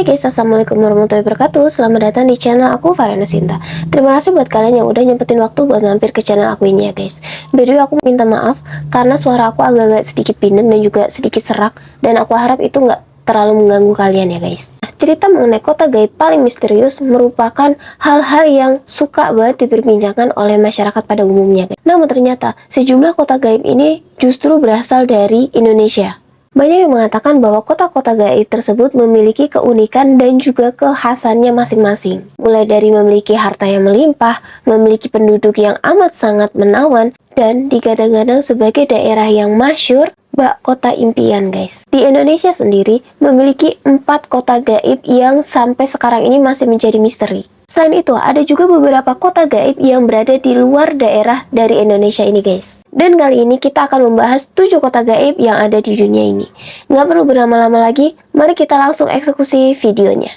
Hai guys, assalamualaikum warahmatullahi wabarakatuh. Selamat datang di channel aku, Farena Sinta. Terima kasih buat kalian yang udah nyempetin waktu buat mampir ke channel aku ini ya guys. By the way, aku minta maaf karena suara aku agak-agak sedikit pindah dan juga sedikit serak, dan aku harap itu nggak terlalu mengganggu kalian ya guys. Cerita mengenai kota gaib paling misterius merupakan hal-hal yang suka banget diperbincangkan oleh masyarakat pada umumnya guys. Namun ternyata sejumlah kota gaib ini justru berasal dari Indonesia. Banyak yang mengatakan bahwa kota-kota gaib tersebut memiliki keunikan dan juga kekhasannya masing-masing. Mulai dari memiliki harta yang melimpah, memiliki penduduk yang amat sangat menawan, dan digadang-gadang sebagai daerah yang masyhur bak kota impian guys. Di Indonesia sendiri memiliki 4 kota gaib yang sampai sekarang ini masih menjadi misteri. Selain itu, ada juga beberapa kota gaib yang berada di luar daerah dari Indonesia ini guys. Dan kali ini kita akan membahas 7 kota gaib yang ada di dunia ini. Nggak perlu berlama-lama lagi, mari kita langsung eksekusi videonya.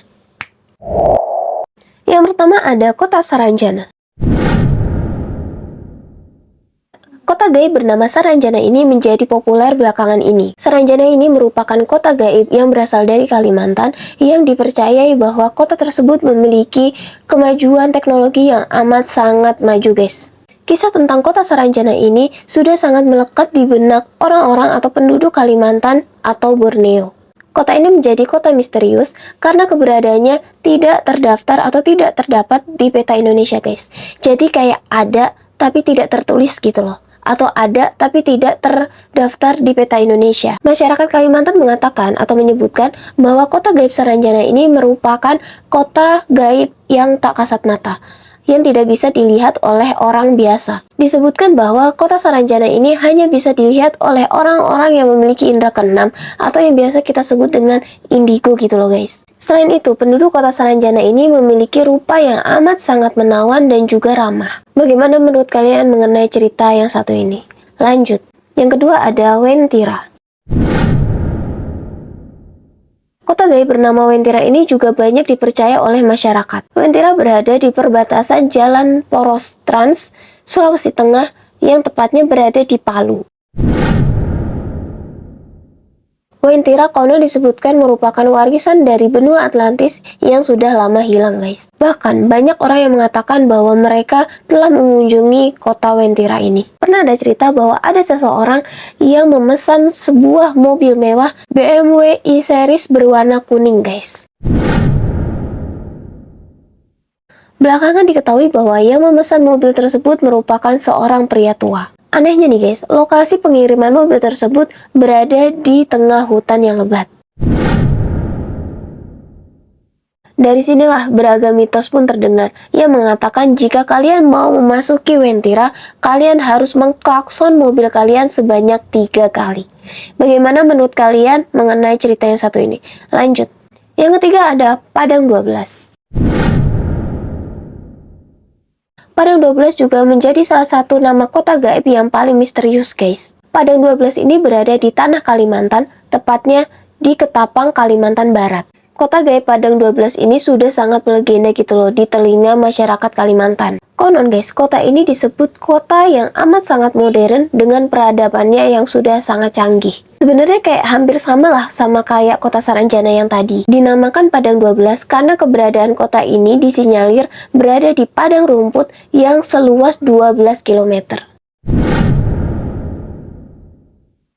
Yang pertama ada kota Saranjana. Kota gaib bernama Saranjana ini menjadi populer belakangan ini. Saranjana ini merupakan kota gaib yang berasal dari Kalimantan yang dipercayai bahwa kota tersebut memiliki kemajuan teknologi yang amat sangat maju guys. Kisah tentang kota Saranjana ini sudah sangat melekat di benak orang-orang atau penduduk Kalimantan atau Borneo. Kota ini menjadi kota misterius karena keberadaannya tidak terdaftar atau tidak terdapat di peta Indonesia guys. Jadi kayak ada tapi tidak tertulis gitu loh, atau ada tapi tidak terdaftar di peta Indonesia. Masyarakat Kalimantan mengatakan atau menyebutkan bahwa kota gaib Saranjana ini merupakan kota gaib yang tak kasat mata, yang tidak bisa dilihat oleh orang biasa. Disebutkan bahwa kota Saranjana ini hanya bisa dilihat oleh orang-orang yang memiliki indera keenam atau yang biasa kita sebut dengan indigo gitu loh guys. Selain itu, penduduk kota Saranjana ini memiliki rupa yang amat sangat menawan dan juga ramah. Bagaimana menurut kalian mengenai cerita yang satu ini? Lanjut. Yang kedua ada Wentira. Kota gaib bernama Wentira ini juga banyak dipercaya oleh masyarakat. Wentira berada di perbatasan Jalan Poros Trans, Sulawesi Tengah, yang tepatnya berada di Palu. Wentira konon disebutkan merupakan warisan dari benua Atlantis yang sudah lama hilang guys. Bahkan banyak orang yang mengatakan bahwa mereka telah mengunjungi kota Wentira ini. Pernah ada cerita bahwa ada seseorang yang memesan sebuah mobil mewah BMW i-Series berwarna kuning guys. Belakangan diketahui bahwa yang memesan mobil tersebut merupakan seorang pria tua. Anehnya nih guys, lokasi pengiriman mobil tersebut berada di tengah hutan yang lebat. Dari sinilah beragam mitos pun terdengar yang mengatakan jika kalian mau memasuki Wentira, kalian harus mengklakson mobil kalian sebanyak 3 kali. Bagaimana menurut kalian mengenai cerita yang satu ini? Lanjut. Yang ketiga ada Padang 12. Padang 12 juga menjadi salah satu nama kota gaib yang paling misterius guys. Padang 12 ini berada di tanah Kalimantan, tepatnya di Ketapang, Kalimantan Barat. Kota gaib Padang 12 ini sudah sangat melegenda gitu loh di telinga masyarakat Kalimantan. Konon guys, kota ini disebut kota yang amat sangat modern dengan peradabannya yang sudah sangat canggih. Sebenarnya kayak hampir sama lah sama kayak kota Saranjana yang tadi. Dinamakan Padang 12 karena keberadaan kota ini disinyalir berada di padang rumput yang seluas 12 km.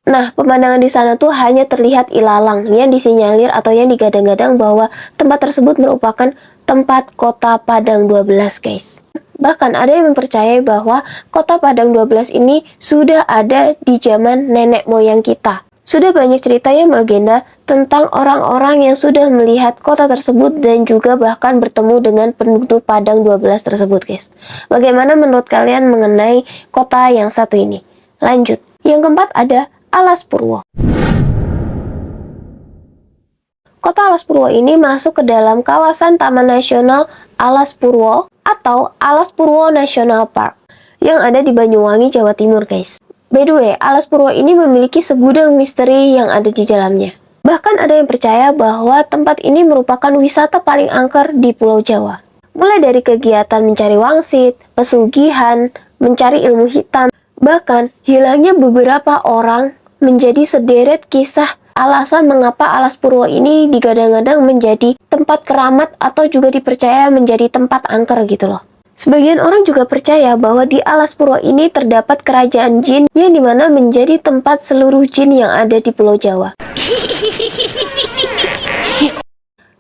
Nah, pemandangan di sana tuh hanya terlihat ilalang yang disinyalir atau yang digadang-gadang bahwa tempat tersebut merupakan tempat kota Padang 12 guys. Bahkan ada yang mempercayai bahwa kota Padang 12 ini sudah ada di zaman nenek moyang kita. Sudah banyak cerita yang melegenda tentang orang-orang yang sudah melihat kota tersebut dan juga bahkan bertemu dengan penduduk Padang 12 tersebut guys. Bagaimana menurut kalian mengenai kota yang satu ini? Lanjut. Yang keempat ada Alas Purwo. Kota Alas Purwo ini masuk ke dalam kawasan Taman Nasional Alas Purwo atau Alas Purwo National Park yang ada di Banyuwangi, Jawa Timur guys. By the way, Alas Purwo ini memiliki segudang misteri yang ada di dalamnya. Bahkan ada yang percaya bahwa tempat ini merupakan wisata paling angker di Pulau Jawa. Mulai dari kegiatan mencari wangsit, pesugihan, mencari ilmu hitam, bahkan hilangnya beberapa orang menjadi sederet kisah alasan mengapa alas Purwo ini digadang-gadang menjadi tempat keramat atau juga dipercaya menjadi tempat angker gitu loh. Sebagian orang juga percaya bahwa di alas Purwo ini terdapat kerajaan jin yang dimana menjadi tempat seluruh jin yang ada di Pulau Jawa.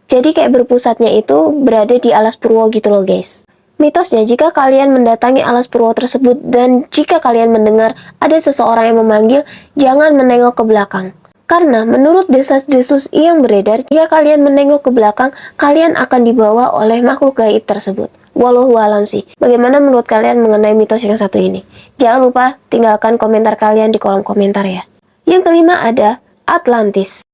Jadi kayak berpusatnya itu berada di alas Purwo gitu loh guys. Mitosnya, jika kalian mendatangi alas Purwo tersebut dan jika kalian mendengar ada seseorang yang memanggil, jangan menengok ke belakang. Karena menurut desas-desus yang beredar, jika kalian menengok ke belakang, kalian akan dibawa oleh makhluk gaib tersebut. Wallahualam sih. Bagaimana menurut kalian mengenai mitos yang satu ini? Jangan lupa tinggalkan komentar kalian di kolom komentar ya. Yang kelima ada Atlantis.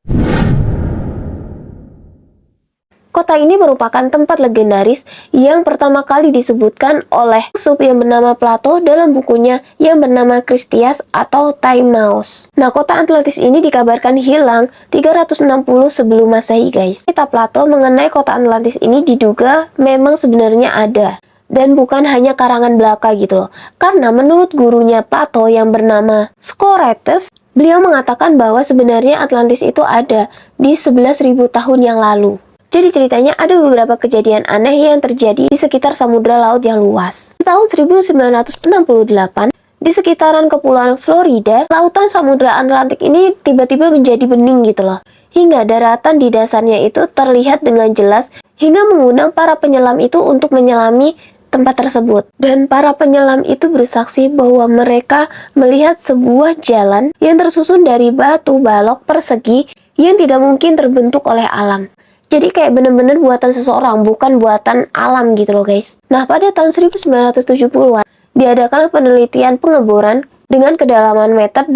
Kota ini merupakan tempat legendaris yang pertama kali disebutkan oleh filsuf yang bernama Plato dalam bukunya yang bernama Critias atau Timaeus. Nah, kota Atlantis ini dikabarkan hilang 360 sebelum Masehi, guys. Kitab Plato mengenai kota Atlantis ini diduga memang sebenarnya ada. Dan bukan hanya karangan belaka gitu loh. Karena menurut gurunya Plato yang bernama Socrates, beliau mengatakan bahwa sebenarnya Atlantis itu ada di 11.000 tahun yang lalu. Jadi ceritanya ada beberapa kejadian aneh yang terjadi di sekitar samudra laut yang luas. Di tahun 1968, di sekitaran kepulauan Florida, lautan samudra Atlantik ini tiba-tiba menjadi bening gitu loh. Hingga daratan di dasarnya itu terlihat dengan jelas hingga mengundang para penyelam itu untuk menyelami tempat tersebut. Dan para penyelam itu bersaksi bahwa mereka melihat sebuah jalan yang tersusun dari batu balok persegi yang tidak mungkin terbentuk oleh alam. Jadi kayak bener-bener buatan seseorang, bukan buatan alam gitu loh guys. Nah, pada tahun 1970-an, diadakanlah penelitian pengeboran dengan kedalaman 800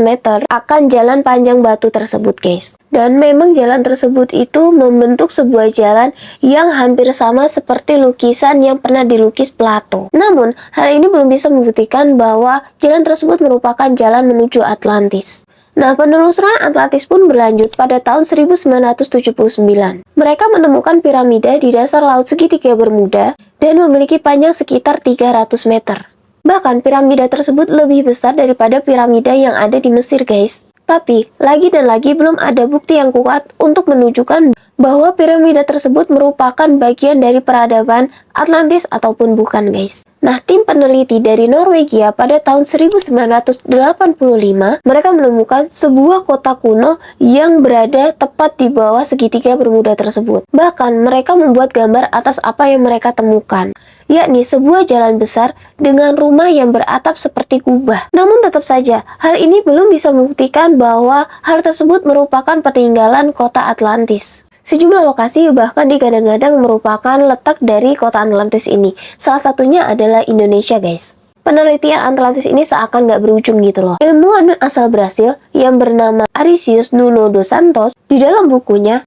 meter akan jalan panjang batu tersebut guys. Dan memang jalan tersebut itu membentuk sebuah jalan yang hampir sama seperti lukisan yang pernah dilukis Plato. Namun, hal ini belum bisa membuktikan bahwa jalan tersebut merupakan jalan menuju Atlantis. Nah, penelusuran Atlantis pun berlanjut pada tahun 1979. Mereka menemukan piramida di dasar laut segitiga Bermuda dan memiliki panjang sekitar 300 meter. Bahkan piramida tersebut lebih besar daripada piramida yang ada di Mesir, guys. Tapi, lagi dan lagi belum ada bukti yang kuat untuk menunjukkan bahwa piramida tersebut merupakan bagian dari peradaban Atlantis ataupun bukan, guys. Nah, tim peneliti dari Norwegia pada tahun 1985, mereka menemukan sebuah kota kuno yang berada tepat di bawah segitiga Bermuda tersebut. Bahkan, mereka membuat gambar atas apa yang mereka temukan, yakni sebuah jalan besar dengan rumah yang beratap seperti kubah. Namun tetap saja, hal ini belum bisa membuktikan bahwa hal tersebut merupakan peninggalan kota Atlantis. Sejumlah lokasi bahkan digadang-gadang merupakan letak dari kota Atlantis ini. Salah satunya adalah Indonesia, guys. Penelitian Atlantis ini seakan nggak berujung gitu loh. Ilmuwan asal Brasil yang bernama Arisius Nuno dos Santos di dalam bukunya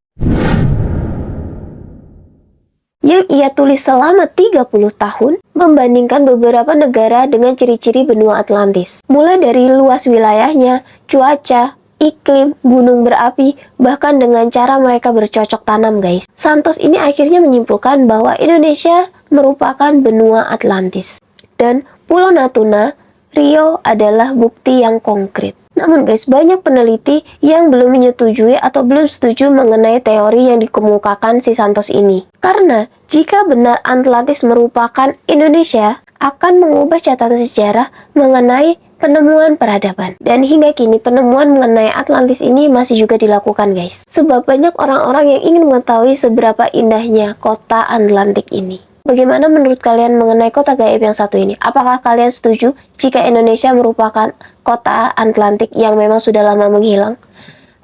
yang ia tulis selama 30 tahun, membandingkan beberapa negara dengan ciri-ciri benua Atlantis. Mulai dari luas wilayahnya, cuaca, iklim, gunung berapi, bahkan dengan cara mereka bercocok tanam, guys. Santos ini akhirnya menyimpulkan bahwa Indonesia merupakan benua Atlantis. Dan Pulau Natuna, Rio adalah bukti yang konkret. Namun guys, banyak peneliti yang belum menyetujui atau belum setuju mengenai teori yang dikemukakan si Santos ini. Karena jika benar Atlantis merupakan Indonesia, akan mengubah catatan sejarah mengenai penemuan peradaban. Dan hingga kini penemuan mengenai Atlantis ini masih juga dilakukan, guys. Sebab banyak orang-orang yang ingin mengetahui seberapa indahnya kota Atlantik ini. Bagaimana menurut kalian mengenai kota gaib yang satu ini? Apakah kalian setuju jika Indonesia merupakan kota Atlantik yang memang sudah lama menghilang?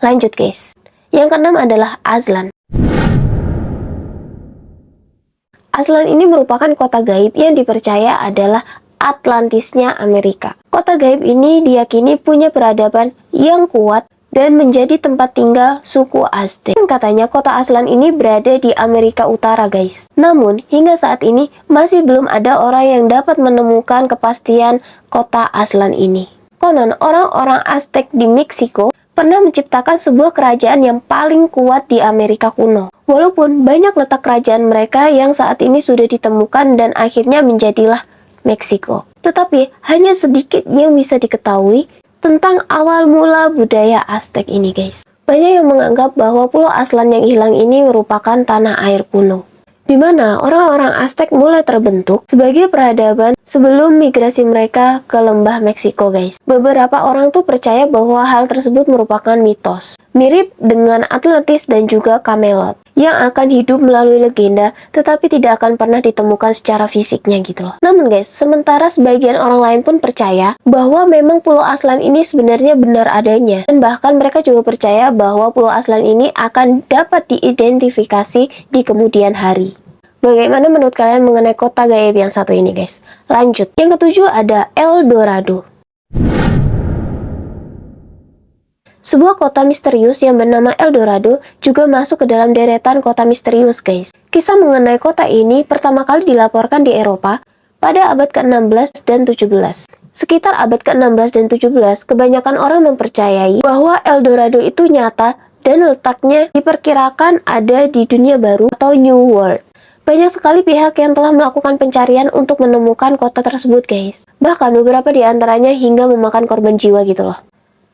Lanjut guys. Yang keenam adalah Aztlan. Aztlan ini merupakan kota gaib yang dipercaya adalah Atlantisnya Amerika. Kota gaib ini diyakini punya peradaban yang kuat dan menjadi tempat tinggal suku Aztec. Katanya kota Aztlan ini berada di Amerika Utara, guys. Namun, hingga saat ini masih belum ada orang yang dapat menemukan kepastian kota Aztlan ini. Konon, orang-orang Aztec di Meksiko pernah menciptakan sebuah kerajaan yang paling kuat di Amerika kuno. Walaupun banyak letak kerajaan mereka yang saat ini sudah ditemukan dan akhirnya menjadilah Meksiko. Tetapi, hanya sedikit yang bisa diketahui tentang awal mula budaya Aztec ini, guys. Banyak yang menganggap bahwa Pulau Aslan yang hilang ini merupakan tanah air kuno, di mana orang-orang Aztec mulai terbentuk sebagai peradaban sebelum migrasi mereka ke lembah Meksiko, guys. Beberapa orang tuh percaya bahwa hal tersebut merupakan mitos, mirip dengan Atlantis dan juga Camelot, yang akan hidup melalui legenda tetapi tidak akan pernah ditemukan secara fisiknya gitu loh. Namun guys, sementara sebagian orang lain pun percaya bahwa memang Pulau Aslan ini sebenarnya benar adanya, dan bahkan mereka juga percaya bahwa Pulau Aslan ini akan dapat diidentifikasi di kemudian hari. Bagaimana menurut kalian mengenai kota gaib yang satu ini, guys? Lanjut, yang ketujuh ada El Dorado. Sebuah kota misterius yang bernama El Dorado juga masuk ke dalam deretan kota misterius, guys. Kisah mengenai kota ini pertama kali dilaporkan di Eropa pada abad ke-16 dan 17. Sekitar abad ke-16 dan 17, kebanyakan orang mempercayai bahwa El Dorado itu nyata dan letaknya diperkirakan ada di dunia baru atau New World. Banyak sekali pihak yang telah melakukan pencarian untuk menemukan kota tersebut, guys. Bahkan beberapa di antaranya hingga memakan korban jiwa gitu loh.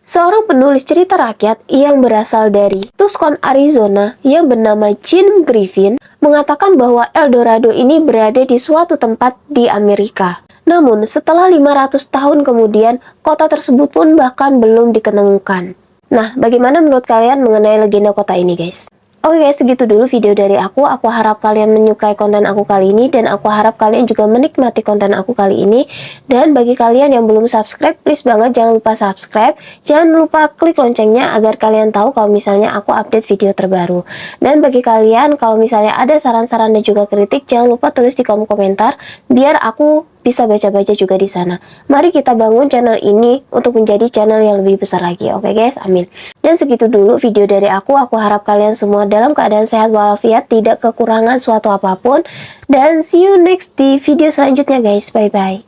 Seorang penulis cerita rakyat yang berasal dari Tucson, Arizona yang bernama Jim Griffin mengatakan bahwa El Dorado ini berada di suatu tempat di Amerika. Namun setelah 500 tahun kemudian, kota tersebut pun bahkan belum diketemukan. Nah, bagaimana menurut kalian mengenai legenda kota ini, guys? Oke guys, segitu dulu video dari aku. Aku harap kalian menyukai konten aku kali ini, dan aku harap kalian juga menikmati konten aku kali ini. Dan bagi kalian yang belum subscribe, please banget jangan lupa subscribe. Jangan lupa klik loncengnya agar kalian tahu kalau misalnya aku update video terbaru. Dan bagi kalian kalau misalnya ada saran-saran dan juga kritik, jangan lupa tulis di kolom komentar biar aku bisa baca-baca juga di sana. Mari kita bangun channel ini untuk menjadi channel yang lebih besar lagi. Oke guys, amin. Dan segitu dulu video dari aku. Aku harap kalian semua dalam keadaan sehat walafiat, tidak kekurangan suatu apapun. Dan see you next di video selanjutnya guys. Bye-bye.